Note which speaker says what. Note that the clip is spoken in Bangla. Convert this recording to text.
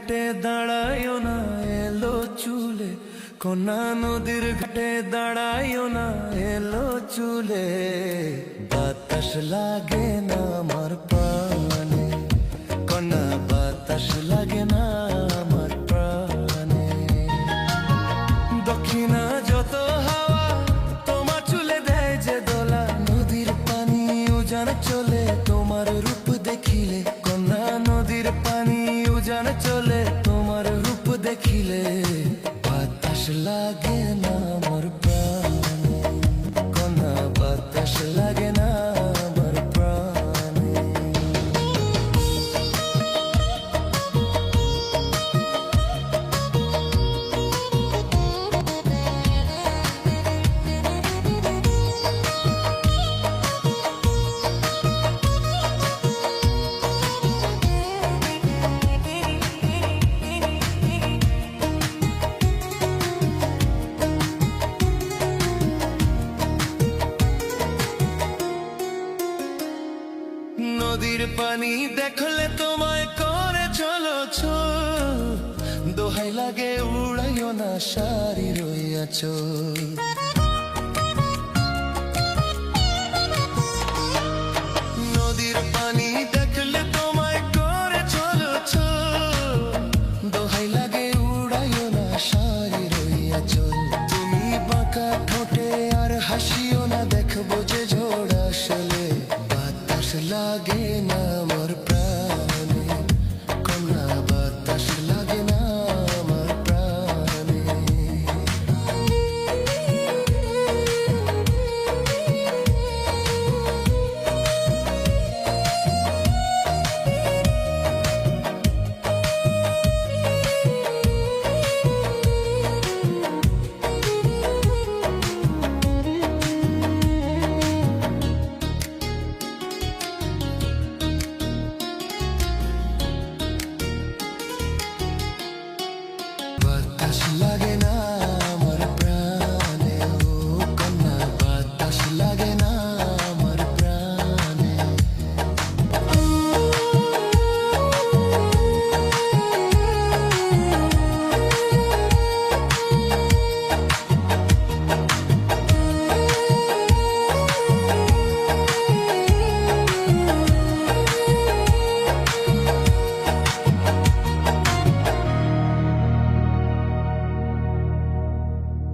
Speaker 1: ঘাটে দাঁড়ায়ও না এলো চুলে, কন্যা নদীর ঘাটে দাঁড়ায়ও না এলো চুলে। বাতাস লাগে না আমার প্রাণে, কন্যা বাতাস লাগে না আমার প্রাণে। দক্ষিণা যত হাওয়া তোমার চুলে দেয় যে দোলা, নদীর পানি উজান চলে তোমার রূপ দেখিলে, কন্যা নদীর পানি উজান চলে তোমার রূপ দেখিলে। বাতাস লাগে না আমার প্রাণে, কন্যা বাতাস লাগে না আমার প্রাণে। নদীর পানি দেখলে তোমায় করে চলো ছল, দোহাই লাগে উড়াইও না সারি রইয়াছ। নদীর পানি দেখলে তোমায় করে চলো ছল, দোহাই লাগে উড়াইও না সারি রইয়াছ। তুমি বাঁকা ঠোঁটে আর হাসিও